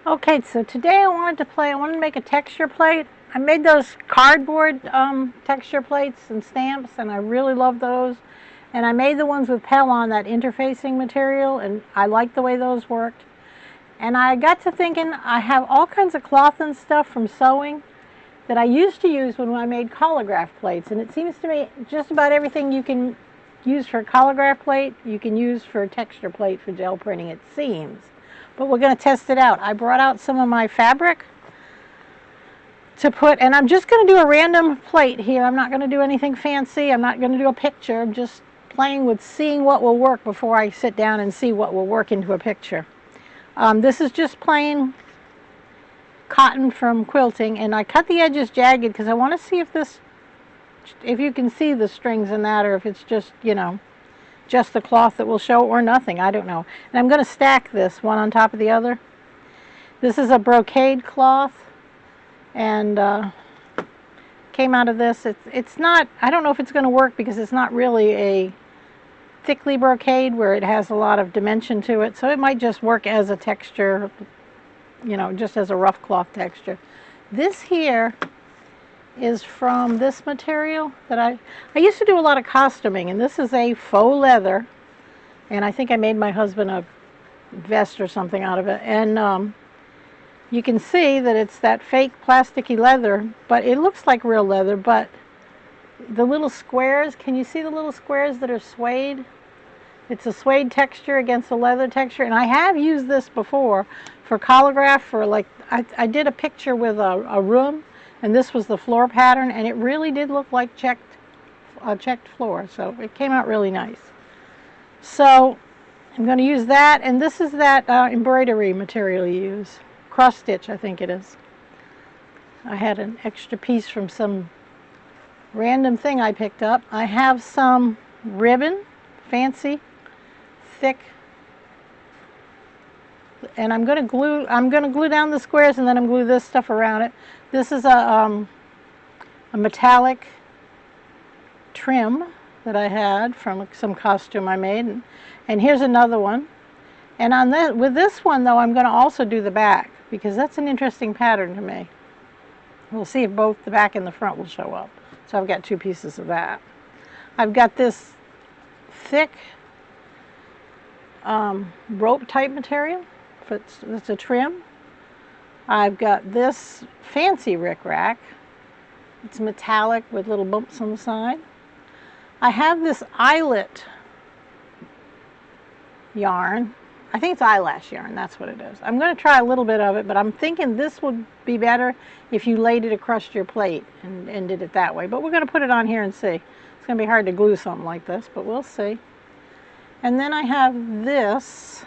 Okay, so today I wanted to make a texture plate. I made those cardboard texture plates and stamps, and I really love those. And I made the ones with Pellon, that interfacing material, and I liked the way those worked. And I got to thinking, I have all kinds of cloth and stuff from sewing that I used to use when I made collagraph plates. And it seems to me just about everything you can use for a collagraph plate, you can use for a texture plate for gel printing, it seems. But we're going to test it out. I brought out some of my fabric to put, and I'm just going to do a random plate here. I'm not going to do anything fancy. I'm not going to do a picture. I'm just playing with seeing what will work before I sit down and see what will work into a picture. This is just plain cotton from quilting, and I cut the edges jagged because I want to see if you can see the strings in that, or if it's just, just the cloth that will show or nothing. I don't know. And I'm going to stack this one on top of the other. This is a brocade cloth, and came out of this. It's not, I don't know if it's going to work because it's not really a thickly brocade where it has a lot of dimension to it, so it might just work as a texture, just as a rough cloth texture. This here is from this material that I used to do a lot of costuming, and this is a faux leather, and I think I made my husband a vest or something out of it. And you can see that it's that fake plasticky leather, but it looks like real leather. But the little squares, can you see the little squares that are suede? It's a suede texture against a leather texture, and I have used this before for collagraph. I did a picture with a room, and this was the floor pattern, and it really did look like checked floor, so it came out really nice. So I'm going to use that, and this is that embroidery material you use, cross stitch, I think it is. I had an extra piece from some random thing I picked up. I have some ribbon, fancy, thick, and I'm going to glue down the squares, and then I'm glue this stuff around it. This is a metallic trim that I had from some costume I made, and here's another one. And with this one though, I'm going to also do the back because that's an interesting pattern to me. We'll see if both the back and the front will show up. So I've got two pieces of that. I've got this thick rope type material. It's a trim. I've got this fancy rickrack. It's metallic with little bumps on the side. I have this eyelet yarn. I think it's eyelash yarn, that's what it is. I'm going to try a little bit of it, but I'm thinking this would be better if you laid it across your plate and did it that way. But we're going to put it on here and see. It's going to be hard to glue something like this, but we'll see. And then I have this.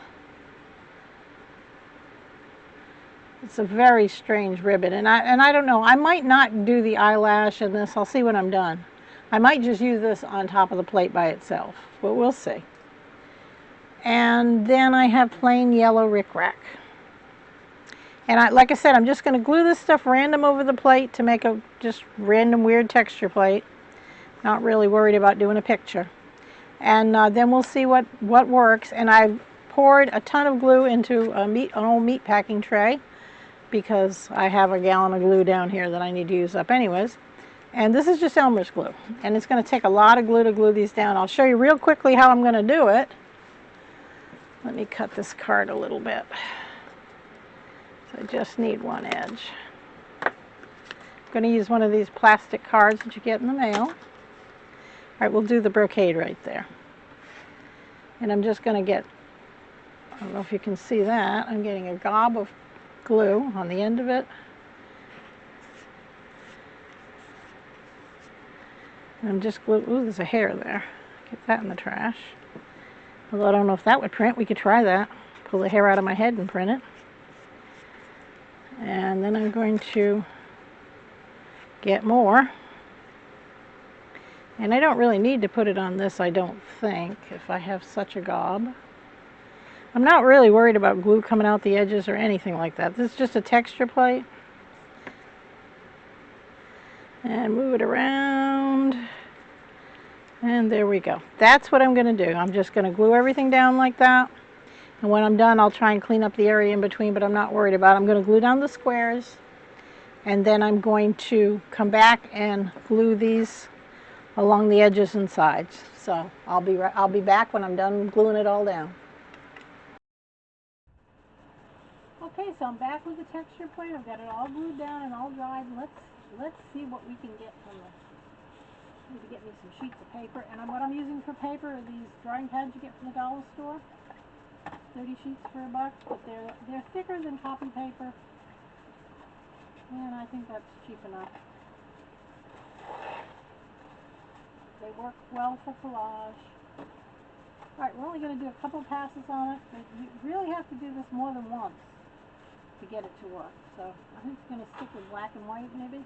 It's a very strange ribbon, and I don't know. I might not do the eyelash in this. I'll see when I'm done. I might just use this on top of the plate by itself, but we'll see. And then I have plain yellow rickrack. And like I said, I'm just going to glue this stuff random over the plate to make a just random weird texture plate. Not really worried about doing a picture. And then we'll see what works. And I've poured a ton of glue into an old meat packing tray because I have a gallon of glue down here that I need to use up anyways. And this is just Elmer's glue. And it's going to take a lot of glue to glue these down. I'll show you real quickly how I'm going to do it. Let me cut this card a little bit. So I just need one edge. I'm going to use one of these plastic cards that you get in the mail. All right, we'll do the brocade right there. And I'm just going to get, I don't know if you can see that, I'm getting a gob of glue on the end of it. And I'm just glue, ooh, there's a hair there. Get that in the trash. Although I don't know if that would print. We could try that. Pull the hair out of my head and print it. And then I'm going to get more. And I don't really need to put it on this, I don't think, if I have such a gob. I'm not really worried about glue coming out the edges or anything like that. This is just a texture plate. And move it around. And there we go. That's what I'm going to do. I'm just going to glue everything down like that. And when I'm done, I'll try and clean up the area in between, but I'm not worried about it. I'm going to glue down the squares, and then I'm going to come back and glue these along the edges and sides. So I'll be back when I'm done gluing it all down. Okay, so I'm back with the texture plate. I've got it all glued down and all dried. Let's see what we can get from this. I need to get me some sheets of paper, and what I'm using for paper are these drawing pads you get from the dollar store. 30 sheets for $1, but they're thicker than copy paper, and I think that's cheap enough. They work well for collage. Alright, we're only going to do a couple passes on it, but you really have to do this more than once to get it to work. So I think it's going to stick with black and white maybe.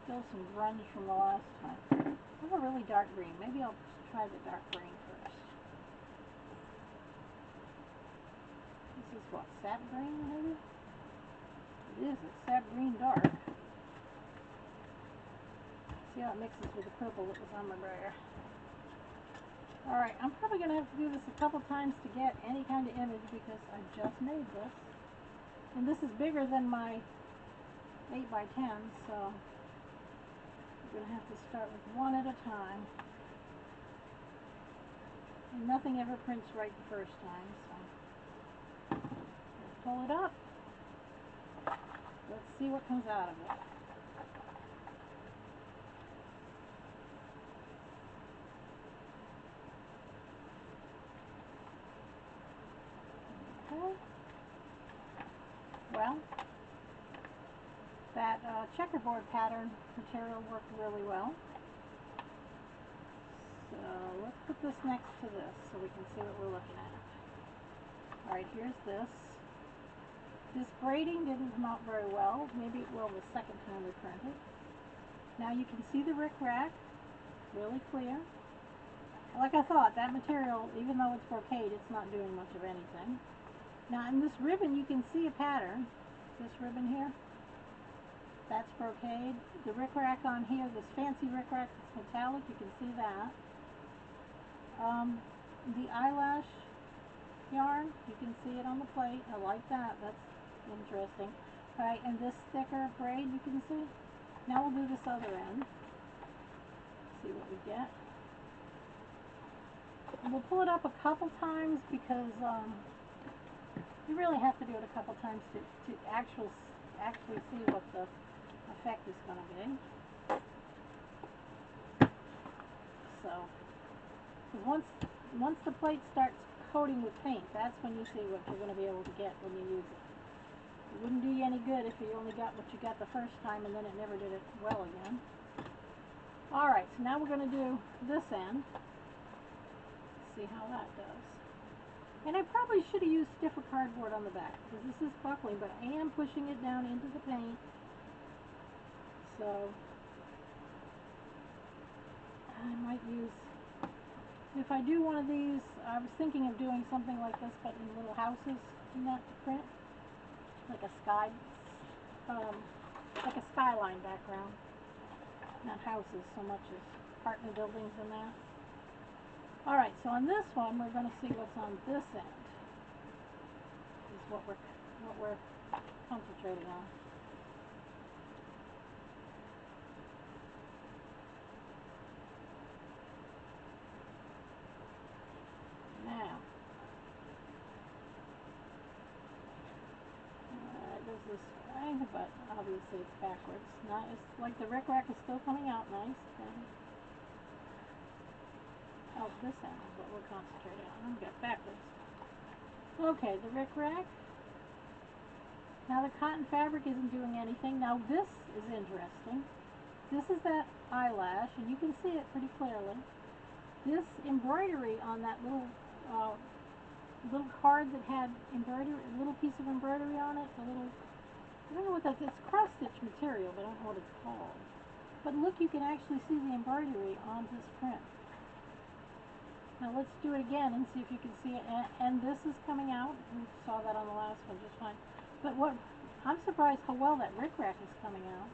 Still some grunge from the last time. I have a really dark green. Maybe I'll try the dark green first. This is what, sap green maybe? It is, it's sap green dark. See how it mixes with the purple that was on my brayer. Alright, I'm probably going to have to do this a couple times to get any kind of image because I just made this. And this is bigger than my 8x10, so I'm going to have to start with one at a time. And nothing ever prints right the first time, so let's pull it up. Let's see what comes out of it. Okay. Well, that checkerboard pattern material worked really well. So let's put this next to this so we can see what we're looking at. Alright, here's this. This braiding didn't come out very well. Maybe it will the second time we print it. Now you can see the rickrack, really clear. Like I thought, that material, even though it's brocade, it's not doing much of anything. Now in this ribbon you can see a pattern. This ribbon here, that's brocade. The rickrack on here, this fancy rickrack that's metallic, you can see that. The eyelash yarn, you can see it on the plate. I like that. That's interesting. Alright, and this thicker braid you can see. Now we'll do this other end. See what we get. And we'll pull it up a couple times because you really have to do it a couple times to actually see what the effect is going to be. So, once the plate starts coating with paint, that's when you see what you're going to be able to get when you use it. It wouldn't do you any good if you only got what you got the first time and then it never did it well again. Alright, so now we're going to do this end. See how that does. And I probably should have used stiffer cardboard on the back because this is buckling, but I am pushing it down into the paint. So I might use, if I do one of these, I was thinking of doing something like this but in little houses, not to print. Like a skyline background. Not houses so much as apartment buildings and that. Alright, so on this one we're going to see what's on this end. Is what we're concentrating on. Now, it goes this way, but obviously it's backwards. Not as, like the rickrack is still coming out nice. Oh, this end is what we're concentrating on. I've got backwards. Okay, the rickrack. Now the cotton fabric isn't doing anything. Now this is interesting. This is that eyelash, and you can see it pretty clearly. This embroidery on that little card that had embroidery, a little piece of embroidery on it, a little, I don't know what that is. It's cross-stitch material, but I don't know what it's called. But look, you can actually see the embroidery on this print. Now let's do it again and see if you can see it. And this is coming out. We saw that on the last one just fine. But what, I'm surprised how well that rickrack is coming out.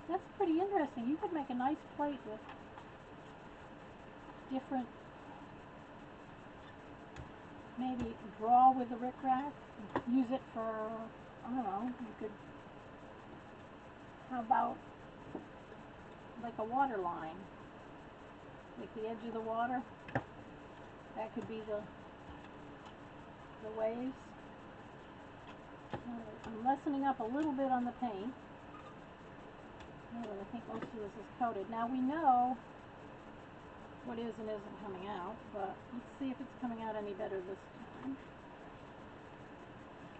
That's pretty interesting. You could make a nice plate with different, maybe draw with the rickrack, use it for, I don't know, you could, how about like a water line, like the edge of the water, that could be the waves. I'm lessening up a little bit on the paint. I think most of this is coated. Now we know what is and isn't coming out, but let's see if it's coming out any better this time.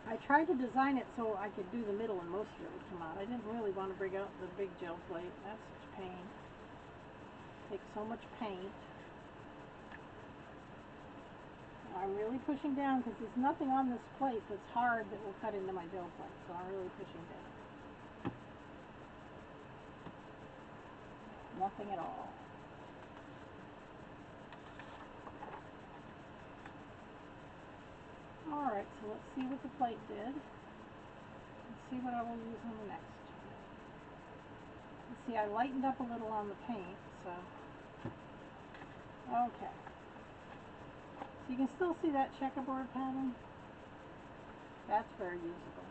I tried to design it so I could do the middle and most of it would come out. I didn't really want to bring out the big gel plate. That's such a pain. It takes so much paint. I'm really pushing down because there's nothing on this plate that's hard that will cut into my gel plate, so I'm really pushing down. Nothing at all. Alright, so let's see what the plate did. Let's see what I will use on the next. Let's see, I lightened up a little on the paint, so. Okay. So you can still see that checkerboard pattern. That's very usable.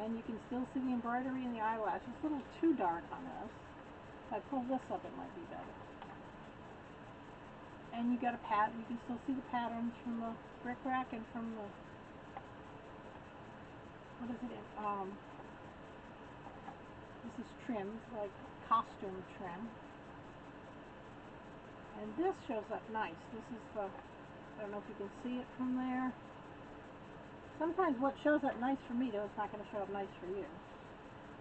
And you can still see the embroidery in the eyelash. It's a little too dark on this. If I pull this up, it might be better. And you got a pattern. You can still see the patterns from the rickrack and from the, what is it? This is trimmed, like costume trim. And this shows up nice. This is the, I don't know if you can see it from there. Sometimes what shows up nice for me, though, is not going to show up nice for you.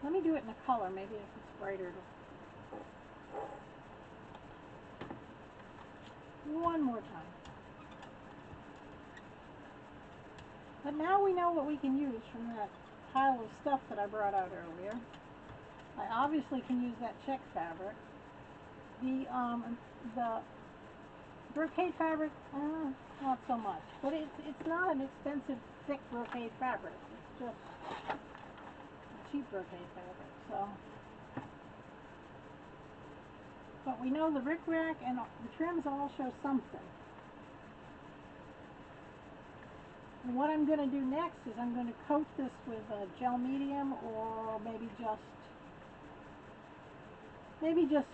Let me do it in a color. Maybe if it's brighter. One more time. But now we know what we can use from that pile of stuff that I brought out earlier. I obviously can use that check fabric. The brocade fabric, not so much. But it's not an expensive, thick brocade fabric. It's just a cheap brocade fabric. So, but we know the rickrack and the trims all show something. And what I'm going to do next is I'm going to coat this with a gel medium, or maybe just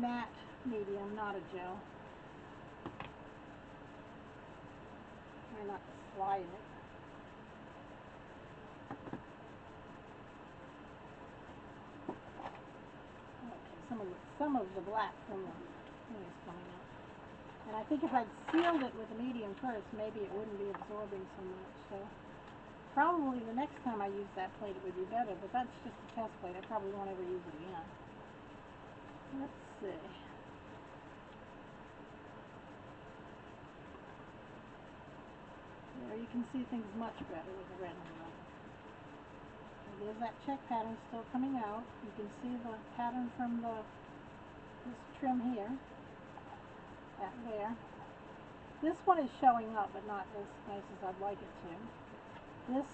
matte medium, not a gel. Try not to slide it. Okay, some of the black from the thing is coming up. And I think if I'd sealed it with a medium first, maybe it wouldn't be absorbing so much. So probably the next time I use that plate it would be better, but that's just a test plate. I probably won't ever use it again. Let's see. There you can see things much better with the red and yellow. There's that check pattern still coming out. You can see the pattern from this trim here. That there. This one is showing up, but not as nice as I'd like it to. This,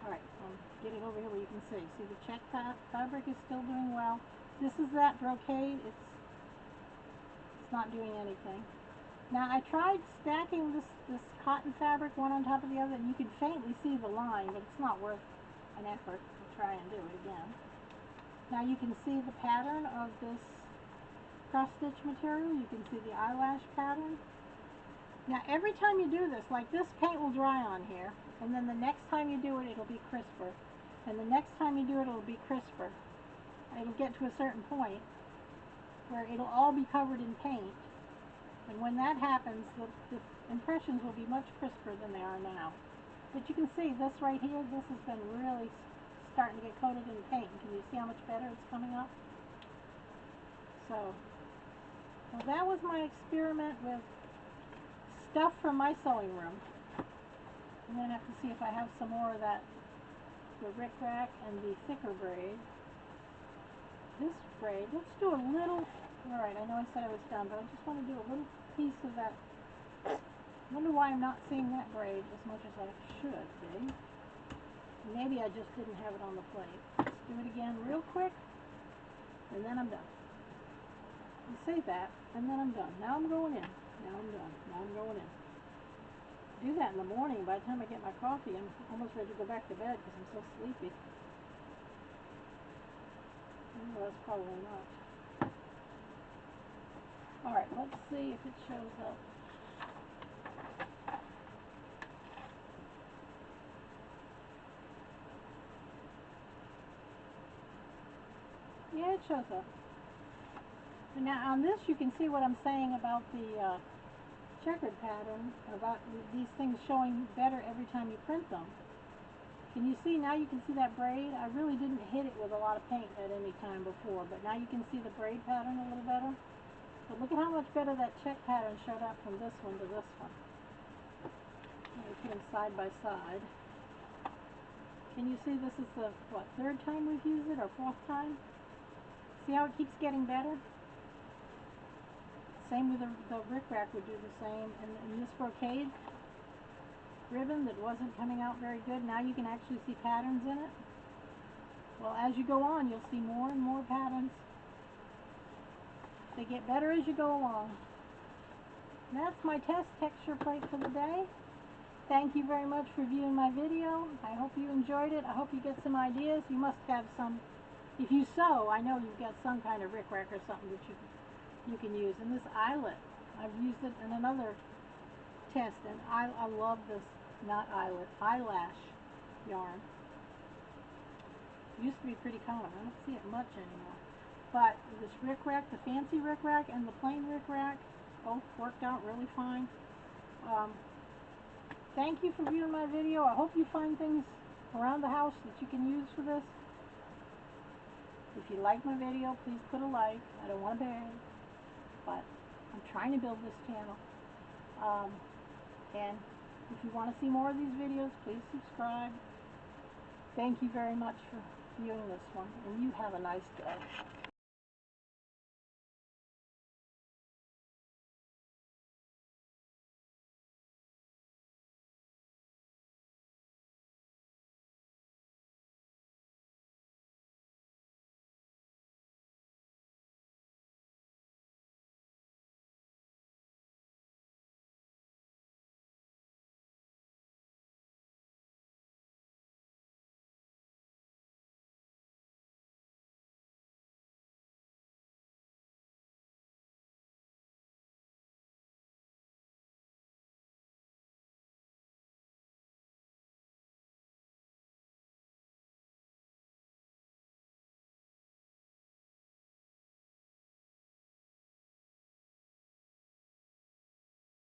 alright, I'm getting over here where you can see. See the check fabric is still doing well. This is that brocade. It's not doing anything. Now I tried stacking this cotton fabric one on top of the other, and you can faintly see the line, but it's not worth an effort to try and do it again. Now you can see the pattern of this cross stitch material. You can see the eyelash pattern. Now every time you do this, like this paint will dry on here, and then the next time you do it, it'll be crisper. And the next time you do it, it'll be crisper. It'll get to a certain point where it'll all be covered in paint. And when that happens, the impressions will be much crisper than they are now. But you can see this right here, this has been really starting to get coated in paint. Can you see how much better it's coming up? So, well, that was my experiment with stuff from my sewing room. I'm going to have to see if I have some more of that, the rickrack and the thicker braid. This braid, let's do a little, alright, I know I said I was done, but I just want to do a little piece of that. I wonder why I'm not seeing that braid as much as I should be. Maybe I just didn't have it on the plate. Let's do it again real quick, and then I'm done. You say that, and then I'm done. Now I'm going in. Now I'm done. Now I'm going in. Do that in the morning. By the time I get my coffee, I'm almost ready to go back to bed because I'm so sleepy. Well, that's probably not. Alright, let's see if it shows up. Yeah, it shows up. And now on this you can see what I'm saying about the checkered pattern, about these things showing better every time you print them. Can you see, now you can see that braid? I really didn't hit it with a lot of paint at any time before, but now you can see the braid pattern a little better. But look at how much better that check pattern showed up from this one to this one. Let me put them side by side. Can you see this is the, what, third time we've used it, or fourth time? See how it keeps getting better? Same with the rickrack would do the same. And this brocade ribbon that wasn't coming out very good, now you can actually see patterns in it. Well, as you go on, you'll see more and more patterns. They get better as you go along. And that's my test texture plate for the day. Thank you very much for viewing my video. I hope you enjoyed it. I hope you get some ideas. You must have some. If you sew, I know you've got some kind of rickrack or something that you can use. And this eyelet, I've used it in another test, and I love this, not eyelet, eyelash yarn. It used to be pretty common. I don't see it much anymore. But this rickrack, the fancy rickrack and the plain rickrack, both worked out really fine. Thank you for viewing my video. I hope you find things around the house that you can use for this. If you like my video, please put a like. I don't want to beg, but I'm trying to build this channel. And if you want to see more of these videos, please subscribe. Thank you very much for viewing this one, and you have a nice day.